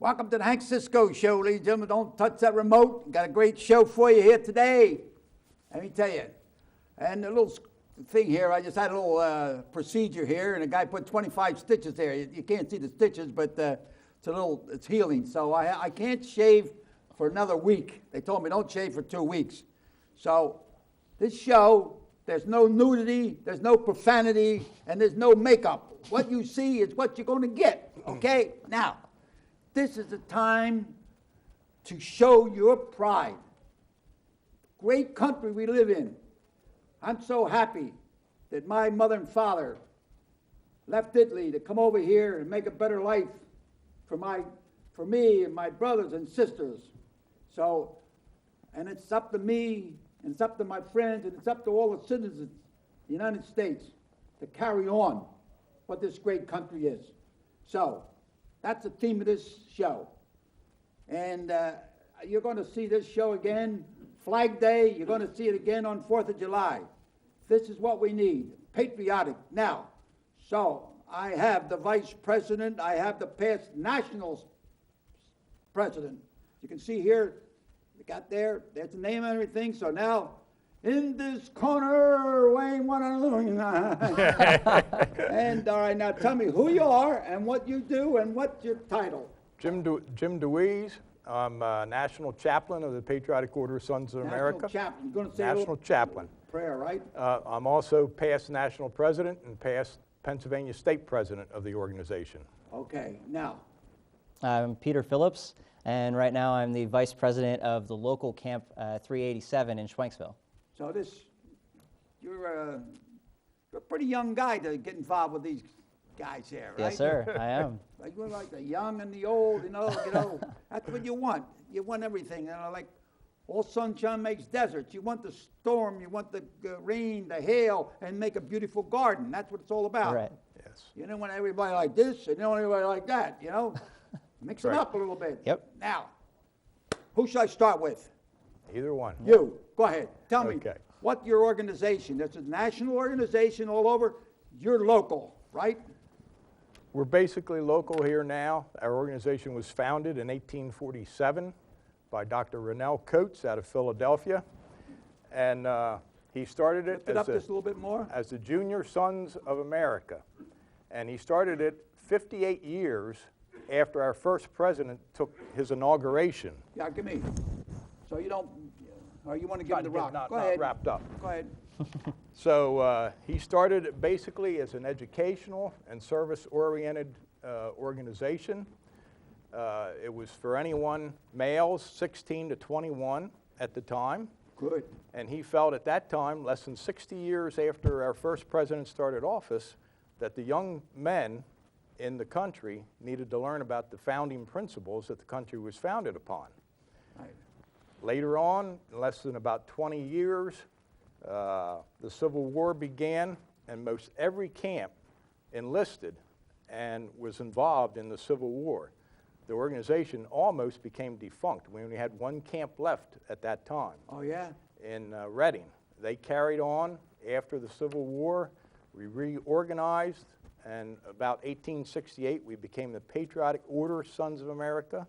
Welcome to the Hank Cisco Show, ladies and gentlemen. Don't touch that remote. Got a great show for you here today. Let me tell you. And a little thing here, I just had a little procedure here, and a guy put 25 stitches there. You can't see the stitches, but it's healing. So I can't shave for another week. They told me don't shave for 2 weeks. So this show, there's no nudity, there's no profanity, and there's no makeup. What you see is what you're going to get, okay? Now, this is the time to show your pride. Great country we live in. I'm so happy that my mother and father left Italy to come over here and make a better life for me and my brothers and sisters. So, and it's up to me, and it's up to my friends, and it's up to all the citizens of the United States to carry on what this great country is. So, that's the theme of this show. And you're going to see this show again, Flag Day. You're going to see it again on 4th of July. This is what we need, patriotic. Now, so I have the vice president. I have the past national president. You can see here, we got there's the name and everything. So now, in this corner, Wayne, and all right, now tell me who you are and what you do and what's your title. Jim DeWeese. I'm National Chaplain of the Patriotic Order of Sons of America. National Chaplain. You're going to say National Chaplain. Prayer, right? I'm also past National President and past Pennsylvania State President of the organization. Okay, now. I'm Peter Phillips, and right now I'm the Vice President of the local Camp 387 in Schwenksville. So you're a pretty young guy to get involved with these guys here, right? Yes, sir, I am. You're like the young and the old, you know, that's what you want. You want everything, like all sunshine makes deserts. You want the storm, you want the rain, the hail, and make a beautiful garden. That's what it's all about. Right. Yes. You don't want everybody like this, and you don't want everybody like that, you know? Mix it up a little bit. Yep. Now, who should I start with? Either one. You. Go ahead. Tell me Okay. what your organization, that's a national organization all over, you're local, right? We're basically local here now. Our organization was founded in 1847 by Dr. Rennell Coates out of Philadelphia. And he started it, Lift it up just a little bit more. as the Junior Sons of America. And he started it 58 years after our first president took his inauguration. Yeah, give me. So you don't, or you want to give me the rock? Not Go ahead. wrapped up. Go ahead. So he started it basically as an educational and service-oriented organization. It was for anyone, males 16 to 21 at the time. Good. And he felt at that time, less than 60 years after our first president started office, that the young men in the country needed to learn about the founding principles that the country was founded upon. Right. Later on, in less than about 20 years, the Civil War began, and most every camp enlisted and was involved in the Civil War. The organization almost became defunct. We only had one camp left at that time. Oh, yeah? In Reading. They carried on after the Civil War. We reorganized, and about 1868, we became the Patriotic Order of Sons of America,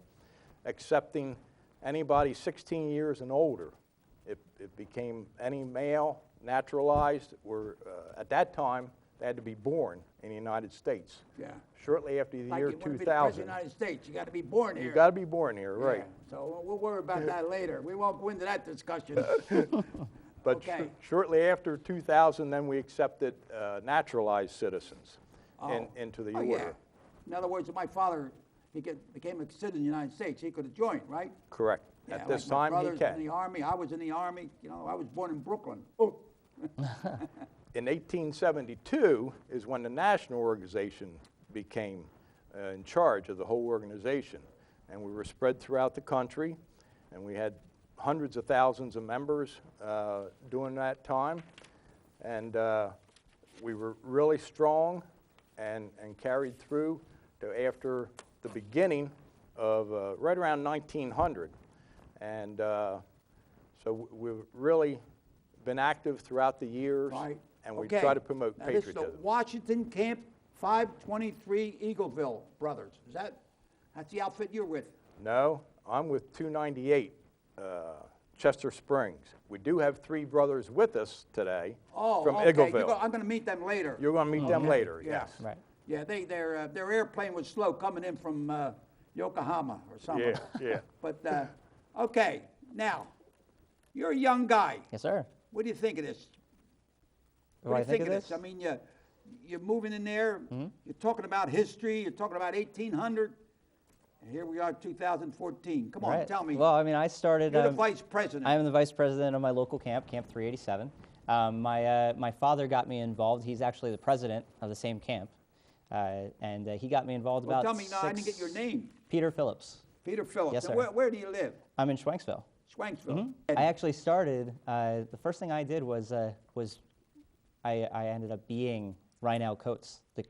accepting anybody 16 years and older. It became any male, naturalized, or at that time, they had to be born in the United States. Yeah. Shortly after the year You want to be the 2000. president of the United States, you got to be born here. You got to be born here, right. Yeah. So we'll worry about that later. We won't go into that discussion. But Okay. shortly after 2000, then we accepted naturalized citizens into the order. Yeah. In other words, my father, became a citizen of the United States. He could have joined, right? Correct. Yeah, At this like my time, he brother's can. in the Army. I was in the Army. You know, I was born in Brooklyn. Oh. In 1872 is when the national organization became in charge of the whole organization. And we were spread throughout the country, and we had hundreds of thousands of members during that time. And we were really strong and carried through to after the beginning of right around 1900. And so we've really been active throughout the years, Right. and we Okay. try to promote This is patriotism. the Washington Camp 523 Eagleville Brothers. Is that That's the outfit you're with. No, I'm with 298 Chester Springs. We do have 3 brothers with us today from okay. Eagleville. I'm going to meet them later. You're going to meet them later, Yeah. yes. Right. Yeah, their airplane was slow coming in from Yokohama or something. Yeah. But, okay, now, you're a young guy. Yes, sir. What do you think of this? What do I think of this? this? I mean, you're moving in there, you're talking about history, you're talking about 1800, and here we are, 2014. Come on, Right. tell me. Well, I mean, I started. You're the vice president. I am the vice president of my local camp, Camp 387. My father got me involved. He's actually the president of the same camp, and he got me involved Well, about. tell me now, I didn't get your name. Peter Phillips. Peter Phillips. Yes, And sir. where do you live? I'm in Schwenksville. Schwenksville. I actually started. The first thing I did was I ended up being Reinald Coates, the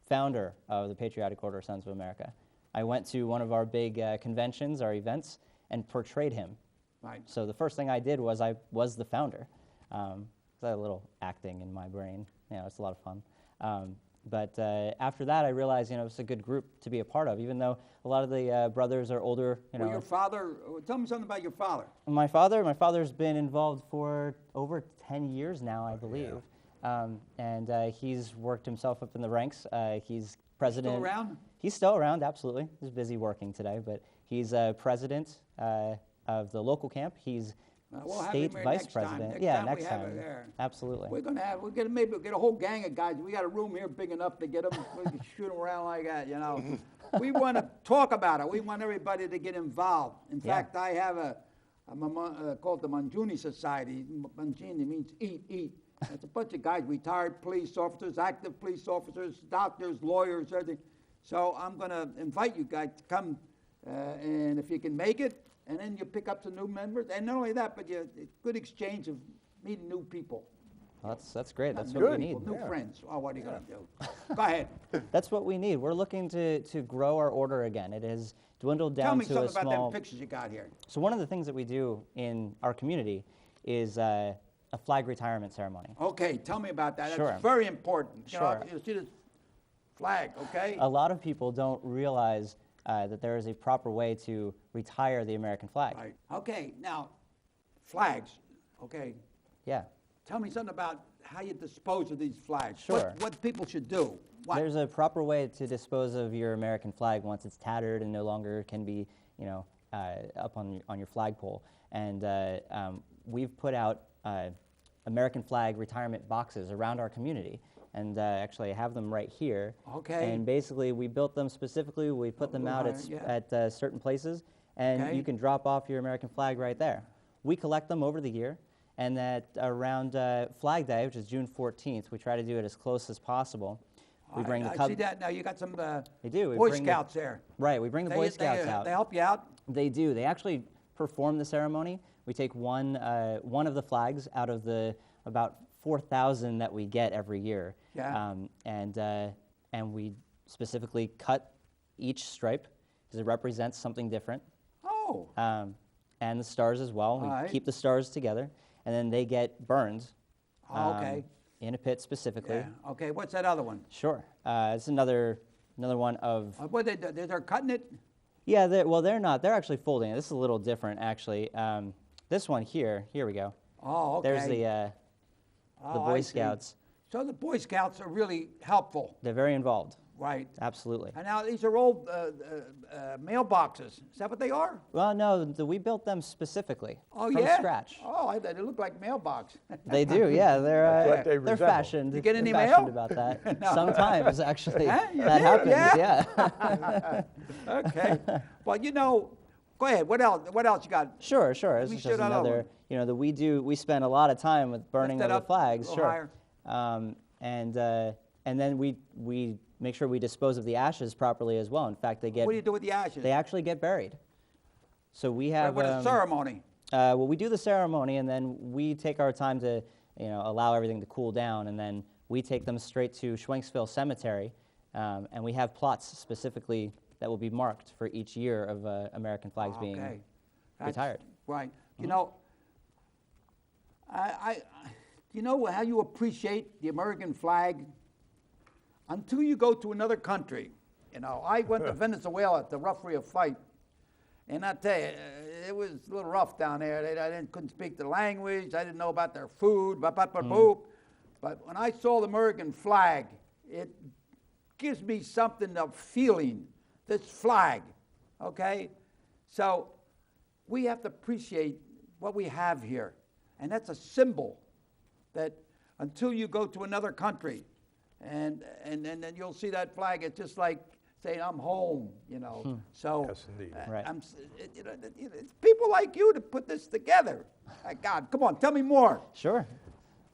founder of the Patriotic Order of Sons of America. I went to one of our big conventions, our events, and portrayed him. Right. So the first thing I did was I was the founder. I had a little acting in my brain. It's a lot of fun. But after that, I realized, it's a good group to be a part of, even though a lot of the brothers are older. Well, your father, tell me something about your father. My father's been involved for over 10 years now, I believe. And he's worked himself up in the ranks. He's president. Still around? He's still around, absolutely. He's busy working today, but he's president of the local camp. He's We'll have state him here vice next time. president. Next time we next have time. it there. Absolutely. Maybe we'll get a whole gang of guys. We got a room here big enough to get them. We can shoot them around like that, We want to talk about it. We want everybody to get involved. In fact, I have called the Manjuni Society. Manjuni means eat. It's a bunch of guys, retired police officers, active police officers, doctors, lawyers, everything. So I'm going to invite you guys to come, and if you can make it, and then you pick up some new members. And not only that, but good exchange of meeting new people. Well, that's great. That's New what we people, need. New friends. Oh, what are you going to do? Go ahead. That's what we need. We're looking to grow our order again. It has dwindled down Tell me to something a small. about them pictures you got here. So one of the things that we do in our community is a flag retirement ceremony. Okay, tell me about that. Sure. That's very important. Sure. You see this flag, okay? A lot of people don't realize that there is a proper way to retire the American flag. Right. Okay, now, flags, okay. Yeah. Tell me something about how you dispose of these flags. Sure. What people should do. What? There's a proper way to dispose of your American flag once it's tattered and no longer can be, up on your flagpole. And we've put out American flag retirement boxes around our community. And actually, I have them right here. Okay. And basically, we built them specifically. We put them out at certain places, and you can drop off your American flag right there. We collect them over the year, and at around Flag Day, which is June 14th, we try to do it as close as possible. We bring the I see that now. You got some Boy Scouts there. Right, we bring the Boy Scouts out. They help you out? They do. They actually perform the ceremony. We take one of the flags out of the about 4,000 that we get every year. Yeah. And we specifically cut each stripe because it represents something different. Oh. And the stars as well. We keep the stars together, and then they get burned. Okay. In a pit specifically. Yeah. Okay. What's that other one? Sure. It's another one of. What they do? They're cutting it. Yeah. They're not. They're actually folding it. This is a little different, actually. This one here. Here we go. Oh, okay. There's the Boy I see. Scouts. So the Boy Scouts are really helpful. They're very involved. Right. Absolutely. And now these are old mailboxes. Is that what they are? Well, no, we built them specifically Oh, from yeah? scratch. Oh, they look like mailbox. They do, yeah. That's what they They're resemble. fashioned. You get any they're fashioned mail? about that. Sometimes, actually, Huh? You that do, happens. yeah? Yeah. Okay. Well, go ahead. What else you got? Sure. This me is show just that other another. one. That we spend a lot of time with burning Lift of that the up flags. a Sure. little higher. And then we make sure we dispose of the ashes properly as well. In fact, What do you do with the ashes? they actually get buried. So we have What a ceremony. Well, we do the ceremony, and then we take our time to, allow everything to cool down, and then we take them straight to Schwenksville Cemetery, and we have plots specifically that will be marked for each year of American flags being retired. Right. You know how you appreciate the American flag? Until you go to another country You know, I went to Venezuela at the referee fight, and I tell you, it was a little rough down there. Couldn't speak the language. I didn't know about their food. Boop. But when I saw the American flag, it gives me something of feeling. This flag, okay? So we have to appreciate what we have here, and that's a symbol that until you go to another country, and then you'll see that flag. It's just like saying I'm home, you know. So Yes, indeed. Right. It's people like you to put this together. My God, come on, tell me more. Sure.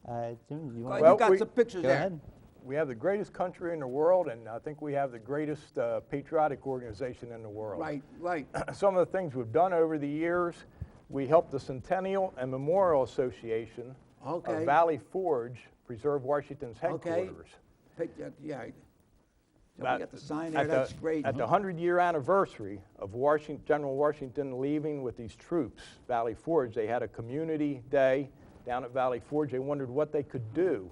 Jim, you want Well, you Well, got some pictures go there. ahead? We have the greatest country in the world, and I think we have the greatest patriotic organization in the world. Right, right. Some of the things we've done over the years, we helped the Centennial and Memorial Association Okay. of Valley Forge preserve Washington's Okay. headquarters. Yeah. So we About- got the sign there. at That's the, great. At the 100-year anniversary of General Washington leaving with these troops, Valley Forge, they had a community day down at Valley Forge. They wondered what they could do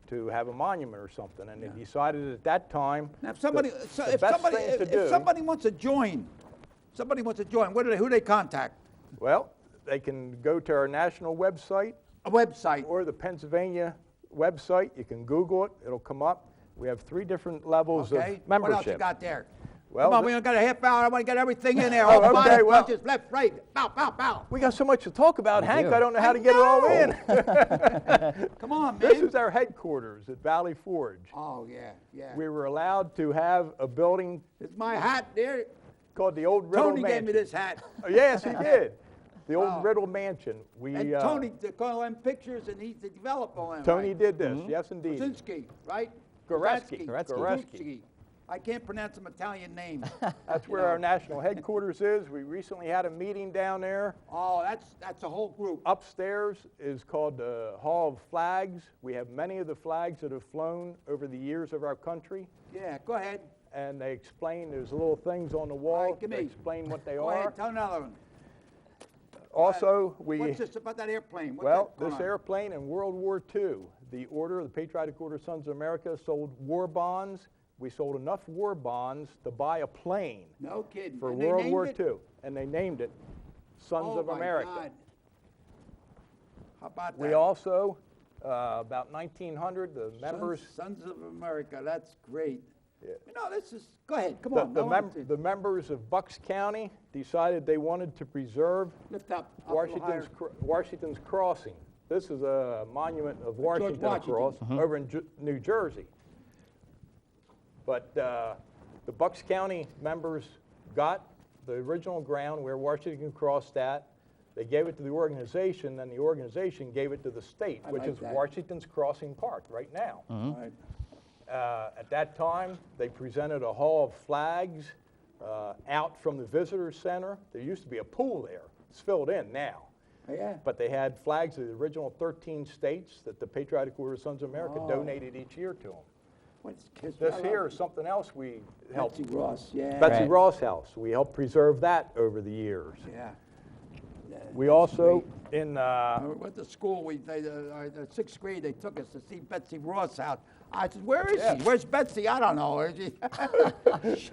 to have a monument or something, and they decided at that time Now, if somebody, the so if best somebody, thing to if do, somebody wants to join, who do they contact? well, they can go to our national website A website. or the Pennsylvania website. You can Google it; it'll come up. We have 3 different levels Okay. of membership. What else you got there? Well, Come on, the- we only got a half hour. I want to get everything in there. Oh, All okay, body well- punches, left, right, bow, bow, bow. We got so much to talk about, Hank. do. I don't know how to get it all in. Come on, man. This is our headquarters at Valley Forge. Oh yeah, yeah. We were allowed to have a building It's my hat there. called the Old Riddle Tony Mansion. gave me this hat. Oh, yes, he did. The Old Wow. Riddle Mansion. We And Tony took all them pictures and he developed all them. Tony right? did this. Yes, indeed. Krasinski, right? Goretzky. Goretzky. I can't pronounce some Italian names. That's where our national headquarters is. We recently had a meeting down there. Oh, that's a whole group. Upstairs is called the Hall of Flags. We have many of the flags that have flown over the years of our country. Yeah, go ahead. And they explain, there's little things on the wall All right, give that me. explain what they Go are. ahead, tell another one. Also, What's this about that airplane? What's well, that going this on? airplane in World War II, the Patriotic Order of Sons of America sold war bonds. We sold enough war bonds to buy a plane No kidding. for And they World named War it? II, and they named it Sons of Oh, my America. God. How about that? We also, about 1900, the members, Sons of America. That's great. Yeah. You know, this is. Go ahead. Come the, on. the, I wanna mem- see. the members of Bucks County decided they wanted to preserve Lift up. a little higher. Washington's Crossing. This is a monument of Washington across over in New Jersey. But the Bucks County members got the original ground where Washington crossed at. They gave it to the organization, and the organization gave it to the state, I which like is that. Washington's Crossing Park right now. All right. At that time, they presented a hall of flags out from the visitor center. There used to be a pool there. It's filled in now. Oh, yeah. But they had flags of the original 13 states that the Patriotic Order of Sons of America Oh. donated each year to them. What's kiss? This I here love is something else we helped. Betsy Ross. Yeah. Betsy Right. Ross House. We helped preserve that over the years. Yeah. We also, in I went to school. The 6th grade, they took us to see Betsy Ross house. I said, "Where is Yeah. she? Where's Betsy? I don't know. Where's she?"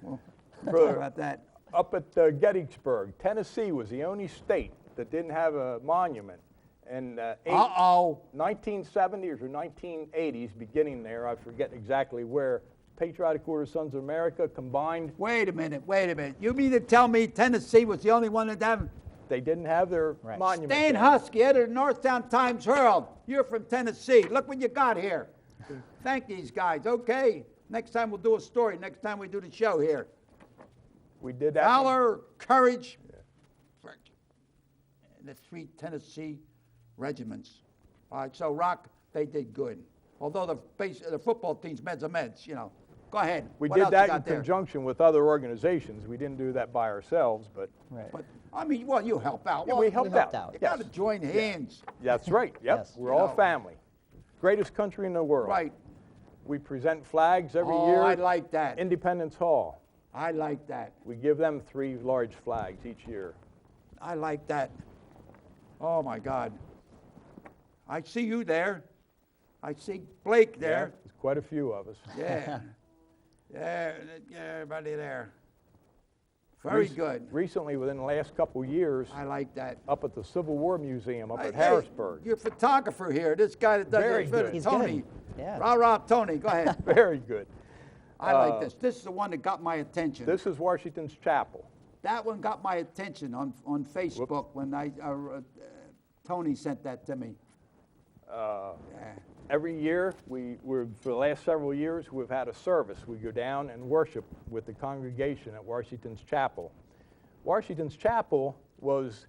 Well, For- sorry about that. up at Gettysburg, Tennessee was the only state that didn't have a monument. And 1970s or 1980s, beginning there, I forget exactly where, Patriotic Order of Sons of America combined, Wait a minute. You mean to tell me Tennessee was the only one that didn't? they didn't have their Right. monument. Stan there. Husky, editor of the Northtown Times Herald. You're from Tennessee. Look what you got here. Thank these guys. Okay. Next time we'll do a story. Next time we do the show here. We did that. Valor, courage, and the 3 Tennessee regiments. All right, so Rock, they did good. Although the football team's meds are meds, you know. Go ahead. We What did else you that in got there? conjunction with other organizations. We didn't do that by ourselves, but Right. But I mean, well, you help out. yeah, Well, we helped helped out. out. You Yes. got to join hands. That's right. Yep. Yes. We're You all know. family. Greatest country in the world. Right. We present flags every Oh, year. I like that. Independence Hall. I like that. We give them 3 large flags each year. I like that. Oh my God. I see you there. I see Blake Yeah, there. there's quite a few of us. Yeah. There, get everybody there. Very good. Recently, within the last couple of years, I like that. up at the Civil War Museum up at Hey, Harrisburg. you're a photographer here. This guy that does Very this good. video, He's Tony. good. Yeah. Rah, Tony, go ahead. Very good. I like this. This is the one that got my attention. This is Washington's Chapel. That one got my attention on Facebook when Tony sent that to me. Yeah. Every year, for the last several years, we've had a service. We go down and worship with the congregation at Washington's Chapel. Washington's Chapel was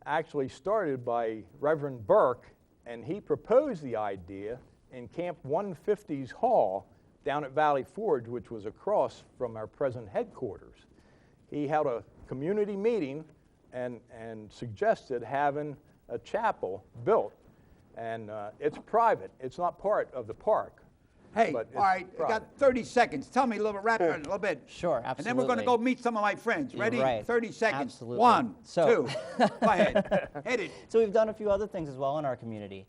actually started by Reverend Burke, and he proposed the idea in Camp 150's hall down at Valley Forge, which was across from our present headquarters. He held a community meeting and suggested having a chapel built. And it's private. It's not part of the park. Hey, but all right, I got 30 seconds. Tell me a little bit, wrap it a little bit. Sure, And then we're going to go meet some of my friends. You're Ready? right. 30 seconds. Absolutely. 1, So- 2. Go ahead. Hit it. So we've done a few other things as well in our community.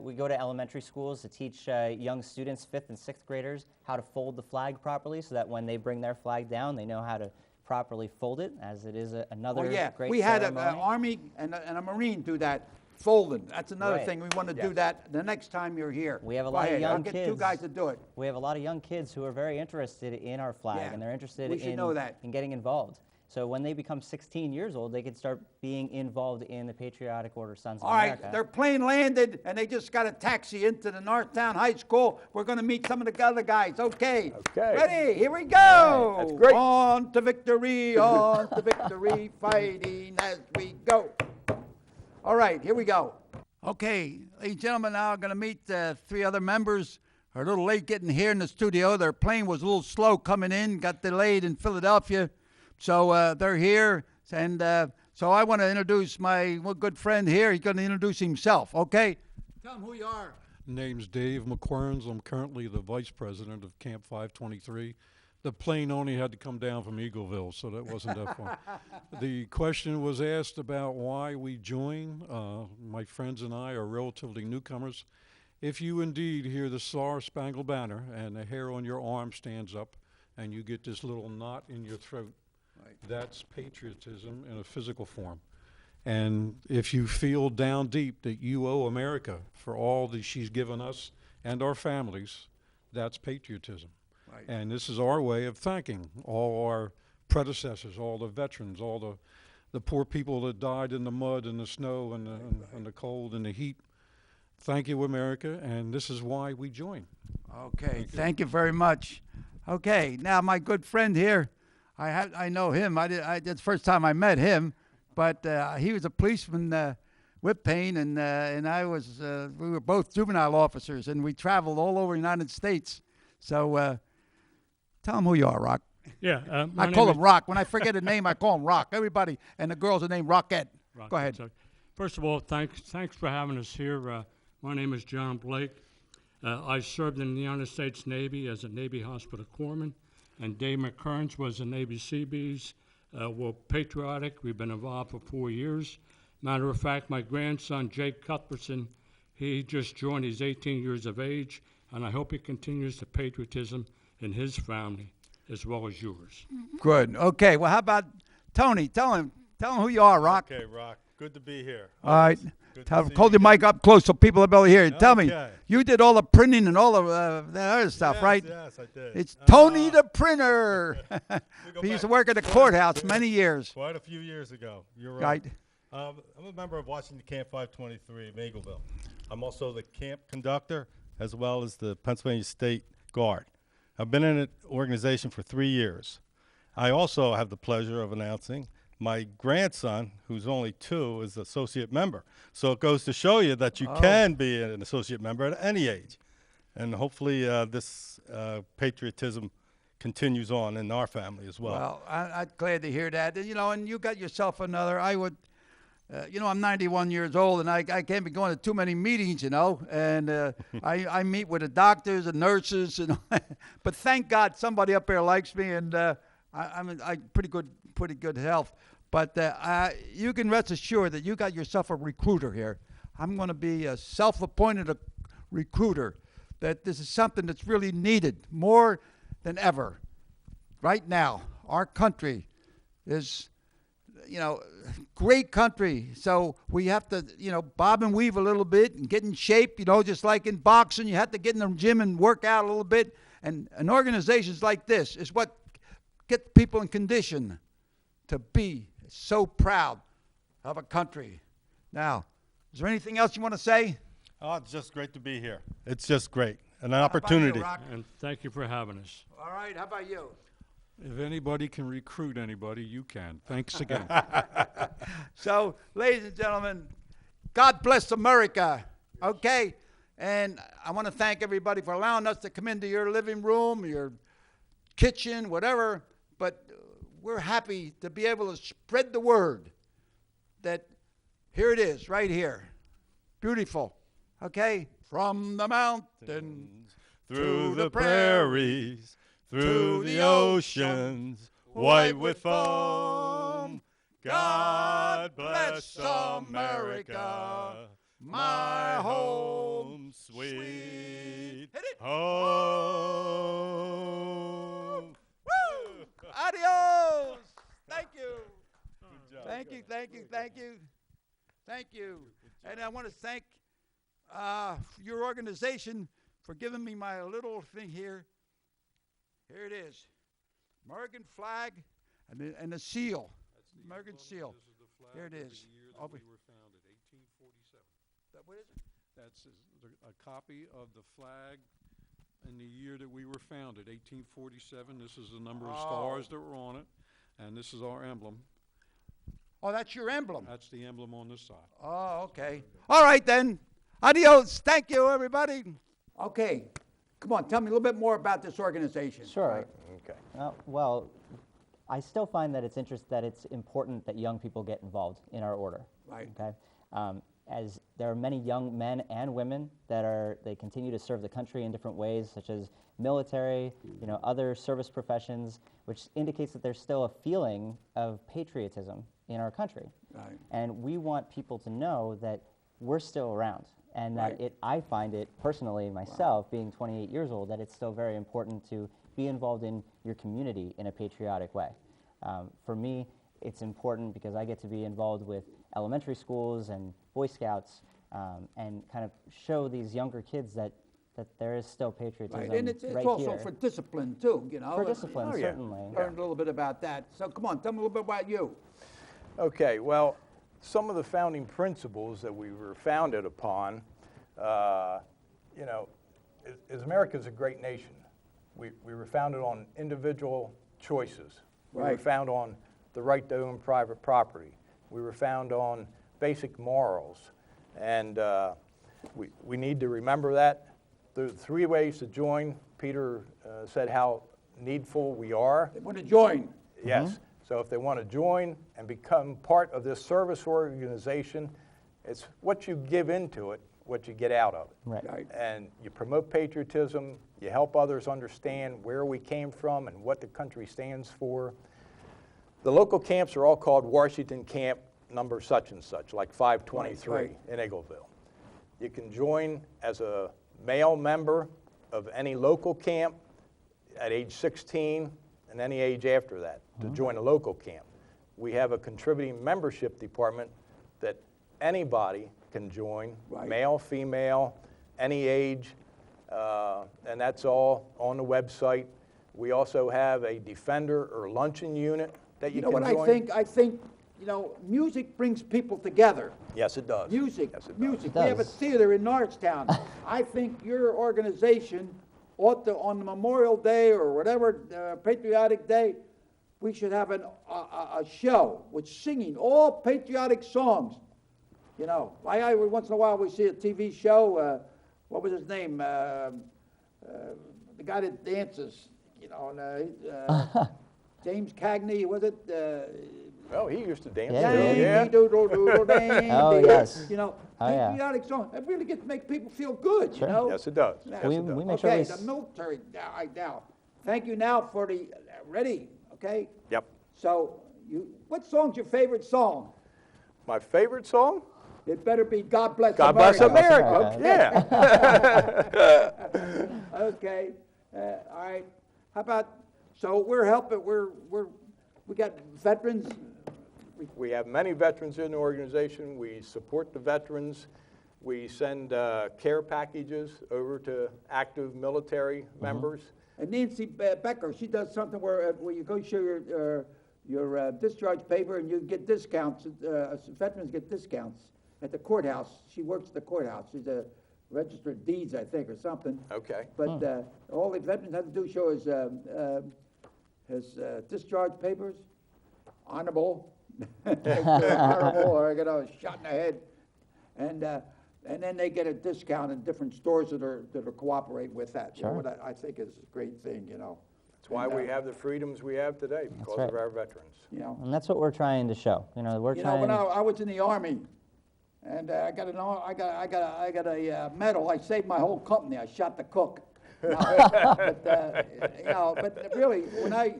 We go to elementary schools to teach young students, 5th and 6th graders, how to fold the flag properly so that when they bring their flag down, they know how to properly fold it, as it is another Oh, yeah. great We had an ceremony. Army and a Marine do that, folding. That's another Right. thing. We want to do Yes. that the next time you're here. We have a Go lot of ahead. I'll young get 2 kids. guys to do it. We have a lot of young kids who are very interested in our flag, Yeah, and they're interested we should know that. in getting involved. So when they become 16 years old, they can start being involved in the Patriotic Order Sons of All right, America. their plane landed, and they just got a taxi into the Northtown High School. We're going to meet some of the other guys. Okay. Okay. Ready? Here we go. That's great. On to victory, fighting as we go. All right, here we go. Okay, ladies and gentlemen, now I'm going to meet 3 other members. Are a little late getting here in the studio. Their plane was a little slow coming in, got delayed in Philadelphia. So they're here, and so I want to introduce my good friend here. He's going to introduce himself, okay? Tell him who you are. Name's Dave McQuarns. I'm currently the vice president of Camp 523. The plane only had to come down from Eagleville, so that wasn't that far. The question was asked about why we join. My friends and I are relatively newcomers. If you indeed hear the Star-Spangled Banner and the hair on your arm stands up and you get this little knot in your throat, that's patriotism in a physical form. And if you feel down deep that you owe America for all that she's given us and our families, that's patriotism. Right. And this is our way of thanking all our predecessors, all the veterans, all the poor people that died in the mud and the snow and the cold and the heat. Thank you, America, and this is why we join. Okay, thank you very much. Okay, now my good friend here, I know him. That's the first time I met him, but he was a policeman, Whip Payne, and I was. We were both juvenile officers, and we traveled all over the United States. So tell him who you are, Rock. Yeah, I call him Rock. When I forget a name, I call him Rock. Everybody, and the girls are named Rockette. Go ahead. So, first of all, thanks for having us here. My name is John Blake. I served in the United States Navy as a Navy hospital corpsman, and Dave McKearns was a Navy Seabees. We're patriotic. We've been involved for 4 years. Matter of fact, my grandson, Jake Cuthbertson, he just joined. He's 18 years of age, and I hope he continues the patriotism in his family as well as yours. Good. Okay. Well, how about Tony? Tell him who you are, Rock. Okay, Rock. Good to be here. All right. Good to see Hold you your mic up close so people will be able to hear you. Tell me, Okay. you did all the printing and all of that other stuff, Yes, right? Yes, I did. It's Tony the Printer. go He used to back. work at the courthouse many years. Quite a few years ago. You're Right. right. I'm a member of Washington Camp 523 in Magleville. I'm also the camp conductor as well as the Pennsylvania State Guard. I've been in an organization for 3 years. I also have the pleasure of announcing my grandson, who's only 2, is associate member. So it goes to show you that you can be an associate member at any age. And hopefully this patriotism continues on in our family as well. Well, I'm glad to hear that. And, and you got yourself another. I would, I'm 91 years old, and I can't be going to too many meetings, And I meet with the doctors and nurses, but thank God somebody up here likes me, and I'm pretty good health. But you can rest assured that you got yourself a recruiter here. I'm going to be a self-appointed recruiter. That this is something that's really needed more than ever. Right now, our country is, great country. So we have to, bob and weave a little bit and get in shape, just like in boxing, you have to get in the gym and work out a little bit. And organizations like this is what get people in condition to be so proud of a country. Now, is there anything else you want to say? Oh, it's just great to be here. It's just great. And an How about you, opportunity. Rock? And thank you for having us. All right, how about you? If anybody can recruit anybody, you can. Thanks again. So, ladies and gentlemen, God bless America, okay? And I want to thank everybody for allowing us to come into your living room, your kitchen, whatever. But we're happy to be able to spread the word that here it is, right here. Beautiful, okay? From the mountains Through the prairies, through the oceans, white with foam. God bless America, my home, sweet home. Woo! Adios! Thank you. Good job. Thank you, thank you, thank you. Thank you. And I want to thank your organization for giving me my little thing here. Here it is. American flag and the seal. American seal. This is the flag Here it of is. the year that we were founded, 1847. What is it? That's a copy of the flag in the year that we were founded, 1847. This is the number of stars that were on it, and this is our emblem. Oh, that's your emblem. That's the emblem on this side. Oh, okay. All right, then. Adios. Thank you, everybody. Okay. Come on, tell me a little bit more about this organization. Sure. Okay. Well, I still find that it's important that young people get involved in our order. Right. Okay. As there are many young men and women they continue to serve the country in different ways, such as military, other service professions, which indicates that there's still a feeling of patriotism in our country. Right. And we want people to know that we're still around, and that Right. I find it personally myself, being 28 years old, that it's still very important to be involved in your community in a patriotic way. For me, it's important because I get to be involved with elementary schools and Boy Scouts, and kind of show these younger kids that there is still patriotism Right, and it's right also here. for discipline too, For discipline, Oh, yeah. certainly. Learn a little bit about that. So come on, tell me a little bit about you. Okay, well, some of the founding principles that we were founded upon, is America's a great nation. We were founded on individual choices. We were Right. founded on the right to own private property. We were founded on basic morals. And we need to remember that. There are 3 ways to join. Peter said how needful we are. They want to join. Yes. So if they want to join and become part of this service organization, it's what you give into it, what you get out of it. Right. Right. And you promote patriotism, you help others understand where we came from and what the country stands for. The local camps are all called Washington Camp number such and such, like 523 Right, in Eagleville. You can join as a male member of any local camp at age 16 and any age after that to join a local camp. We have a contributing membership department that anybody can join, Right. male, female, any age, and that's all on the website. We also have a defender or luncheon unit that you You know can what join. I think, music brings people together. Yes, it does. Music, Yes, it does. music. It We have a does. theater in Norristown. I think your organization ought to, on Memorial Day or whatever, Patriotic Day, we should have a show with singing all patriotic songs. Once in a while we see a TV show. What was his name? The guy that dances. James Cagney, was it? Oh, he used to dance. Yeah, too, he did. yeah. Oh, yes. Patriotic song. It really gets make people feel good, Sure. Yes, it does. Yeah. Yes, We- it does. we make sure Okay, we the s- military, now, thank you now for the, ready, okay? Yep. So, what song's your favorite song? My favorite song? It better be God Bless God Bless America. America. America. Yeah. Okay, all right. How about, so we're helping, we got veterans. We have many veterans in the organization. We support the veterans. We send care packages over to active military members. And Nancy Becker, she does something where you go show your discharge paper and you get discounts. Veterans get discounts at the courthouse. She works at the courthouse. She's a registered deeds, I think, or something. Okay. But all the veterans have to do show his discharge papers, honorable, honorable, or get a shot in the head, and then they get a discount in different stores that cooperate with that. Sure. What I think is a great thing, you know. That's why we have the freedoms we have today, because right. of our veterans. You know. And that's what we're trying to show. You know, we're You know, trying. when I was in the Army, and I got a medal. I saved my whole company. I shot the cook. You know, but really, when I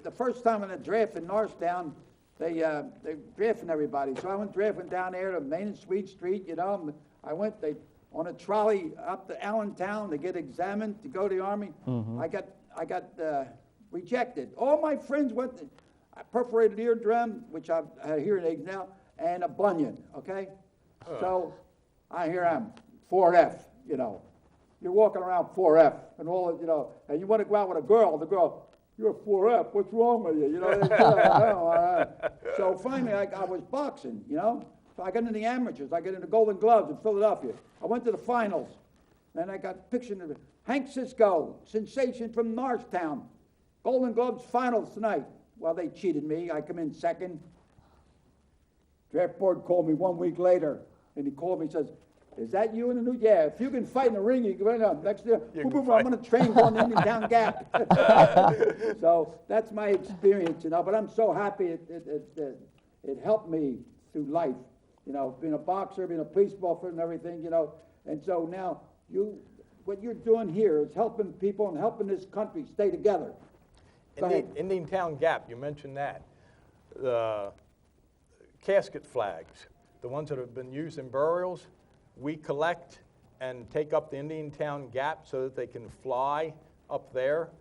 the first time in the draft in Norristown, they drafting everybody. So I went drafting down there to Main and Sweet Street. You know, I went on a trolley up to Allentown to get examined to go to the Army. I got rejected. All my friends went. I perforated eardrum, which I have hearing aids now, and a bunion. Okay, so here I am, 4F. You know, you're walking around 4F, and all you know, and you want to go out with a girl. The girl, you're 4F. What's wrong with you? You know. So finally, I was boxing. You know, so I got into the amateurs. I got into Golden Gloves in Philadelphia. I went to the finals, and I got pictured of Hank Cisco, sensation from Norristown. Golden Gloves finals tonight. Well, they cheated me. I come in second. Draft board called me 1 week later, and he called me and says, "Is that you in the new?" Yeah, if you can fight in the ring, you can run up. Next year, boom, boom, I'm going to train going to Indiantown Gap. So that's my experience, you know. But I'm so happy it helped me through life, you know, being a boxer, being a police officer and everything, you know. And so now what you're doing here is helping people and helping this country stay together. Indiantown Gap, you mentioned that. The casket flags, the ones that have been used in burials, we collect and take up the Indiantown Gap so that they can fly up there.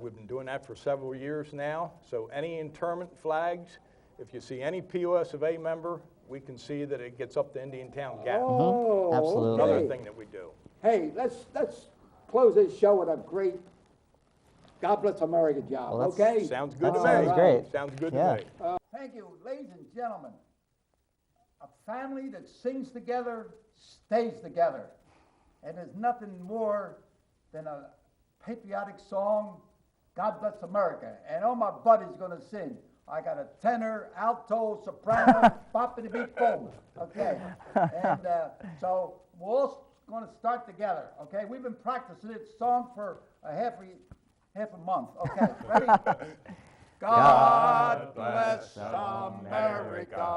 We've been doing that for several years now. So any interment flags, if you see any POS of A member, we can see that it gets up the Indiantown Gap. Oh, Absolutely. Another okay. thing that we do. Hey, let's close this show with a great God Bless America job, Well, that's- okay? Sounds good to me. Sounds great. Sounds good Yeah. to me. Thank you, ladies and gentlemen. A family that sings together stays together. And there's nothing more than a patriotic song, God Bless America. And all my buddies going to sing. I got a tenor, alto, soprano, boppity beep boom. Okay. And so we're all going to start together. Okay. We've been practicing this song for a half a month. Okay. Ready? God bless America,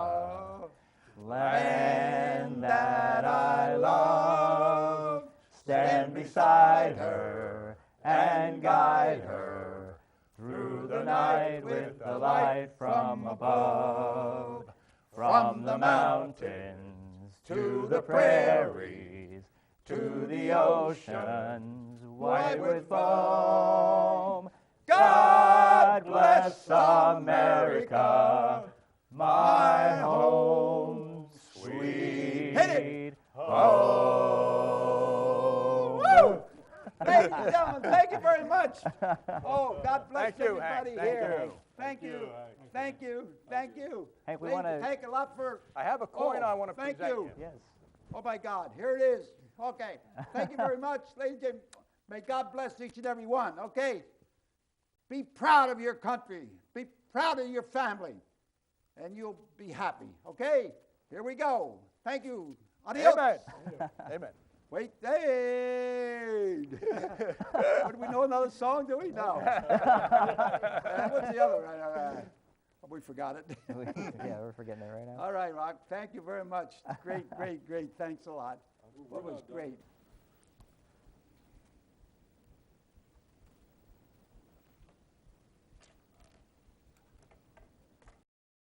Land that I love, stand beside her and guide her through the night with the light from above. From the mountains to the prairies, to the oceans white with foam. God bless America, my home, sweet home. Woo! Ladies and gentlemen, thank you very much. Oh, God bless Thank you, Hank. everybody Thank here. you. Thank you. Thank you. Thank you. Hank, we Ladies, wanna- Thank a lot for. I have a coin I want to thank present you. you. Yes. Oh my God, here it is. Okay. Thank you very much, ladies and gentlemen. May God bless each and every one. Okay. Be proud of your country. Be proud of your family. And you'll be happy. Okay? Here we go. Thank you. Adios. Amen. Amen. Wait, hey! What, do we know another song, do we? No. What's the other one? We forgot it. Yeah, we're forgetting it right now. All right, Rock, thank you very much. Great, great, great. Thanks a lot. That was great.